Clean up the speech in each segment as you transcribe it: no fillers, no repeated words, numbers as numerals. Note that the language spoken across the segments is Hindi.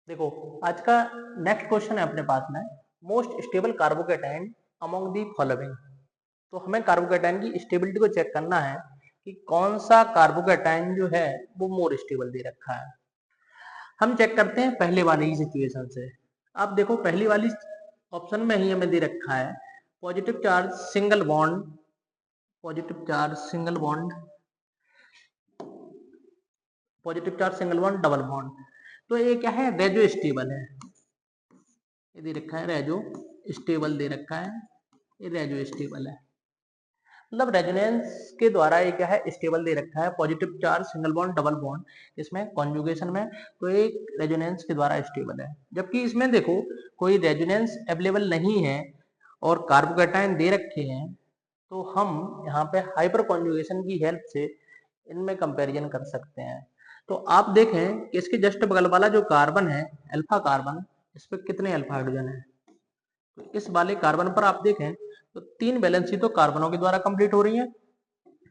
देखो आज का नेक्स्ट क्वेश्चन है अपने पास में, most stable carbocation among the following. तो हमें कार्बोकेटाइन की स्टेबिलिटी को चेक करना है कि कौन सा कार्बोकेटाइन जो है वो मोर स्टेबल दे रखा है। हम चेक करते हैं पहले वाली ही सिचुएशन से। आप देखो पहली वाली ऑप्शन में ही हमें दे रखा है positive charge single bond, positive charge single bond, positive charge single bond double bond. तो ये क्या है, रेजो स्टेबल है। ये दे रखा है रेजो स्टेबल दे रखा है, ये रेजो स्टेबल है। मतलब रेजोनेंस के द्वारा ये क्या है, स्टेबल दे रखा है। Positive charge single bond double bond इसमें कॉन्जुगेशन में, तो एक रेजोनेंस के द्वारा स्टेबल है। जबकि इसमें देखो कोई रेजोनेंस अवेलेबल नहीं है और कार्बोकेटाइन दे रखे हैं, तो हम यहाँ पे हाइपर कॉन्जुगेशन की हेल्प से इनमें कंपैरिजन कर सकते हैं। तो आप देखें कि इसके जस्ट बगल वाला जो कार्बन है अल्फा कार्बन, इस पर कितने अल्फा हाइड्रोजन है। तो इस वाले कार्बन पर आप देखें तो 3 वैलेंसी तो कार्बनों के द्वारा कंप्लीट हो रही है,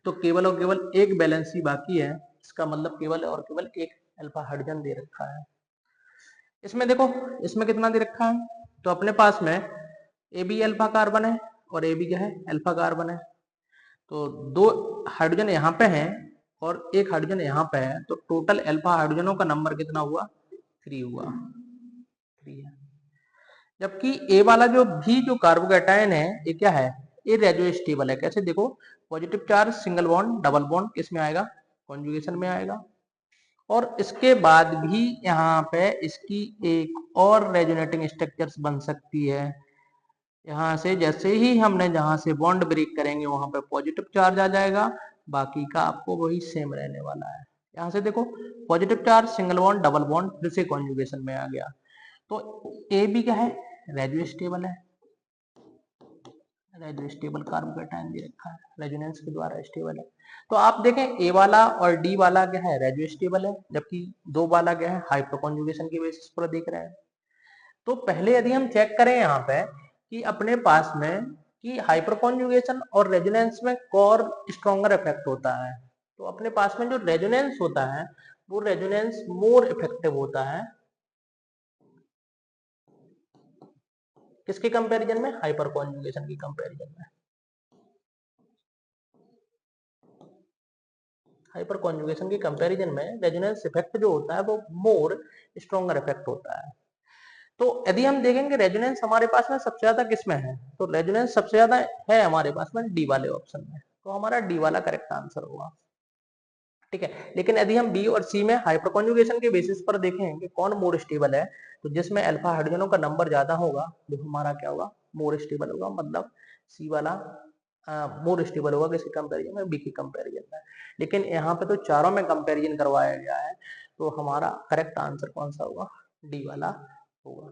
तो केवल और केवल एक वैलेंसी बाकी है। इसका मतलब केवल और केवल एक अल्फा हाइड्रोजन दे रखा है। इसमें देखो इसमें कितना दे रखा है, तो अपने पास में ए बी अल्फा कार्बन है और ए बी क्या है, अल्फा कार्बन है। तो 2 हाइड्रोजन यहाँ पे है और एक हाइड्रोजन यहाँ पे है, तो टोटल अल्फा हाइड्रोजनों का नंबर कितना हुआ, 3 हुआ, 3 है। जबकि ए वाला जो कार्बोकेटाइन है ये क्या है, ये रेजो स्टेबल है। कैसे देखो, positive charge single bond double bond किसमें आएगा, कॉन्जुगेशन में आएगा। और इसके बाद भी यहाँ पे इसकी एक और रेजोनेटिंग स्ट्रक्चर्स बन सकती है। यहाँ से जैसे ही हमने जहां से बॉन्ड ब्रेक करेंगे वहां पे पॉजिटिव चार्ज आ जाएगा, बाकी का आपको वही सेम रहने वाला है। यहाँ से देखो positive charge single bond double bond फिर से कॉन्जुगेशन में आ गया, तो ए भी क्या है, रेजो स्टेबल है। रेजो स्टेबल कार्बोकेटाइन दे रखा है, रेजोनेंस के द्वारा स्टेबल है। तो आप देखें ए वाला और डी वाला क्या है, रेजो स्टेबल है, जबकि 2 वाला क्या है, हाइपर कॉन्जुगेशन के बेसिस पर देख रहे हैं। तो पहले यदि हम चेक करें यहाँ पे कि अपने पास में कि हाइपर कॉन्जुगेशन और रेजोनेंस में कौन स्ट्रॉन्गर इफेक्ट होता है, तो अपने पास में जो रेजोनेंस होता है वो रेजोनेंस मोर इफेक्टिव होता है किसके कंपैरिजन में, हाइपर कॉन्जुगेशन की कंपैरिजन में। हाइपर कॉन्जुगेशन की कंपैरिजन में रेजोनेंस इफेक्ट जो होता है वो मोर स्ट्रॉन्गर इफेक्ट होता है। तो यदि हम देखेंगे रेजोनेंस हमारे पास में सबसे ज्यादा किस में है, तो रेजोनेंस सबसे ज्यादा है हमारे पास में डी वाले ऑप्शन में, तो हमारा डी वाला करेक्ट आंसर होगा। ठीक है, लेकिन यदि हम बी और सी में हाइपर कॉन्जुगेशन के बेसिस पर देखें कि कौन मोर स्टेबल है, तो जिसमें अल्फा हाइड्रोजनों का नंबर ज्यादा होगा वो हमारा क्या होगा, मोर स्टेबल होगा। मतलब सी वाला मोर स्टेबल होगा किसके कंपैरिजन में, बी के कंपैरिजन में। लेकिन यहाँ पे तो चारों में कंपैरिजन करवाया गया है, तो हमारा करेक्ट आंसर कौन सा होगा, डी वाला होगा।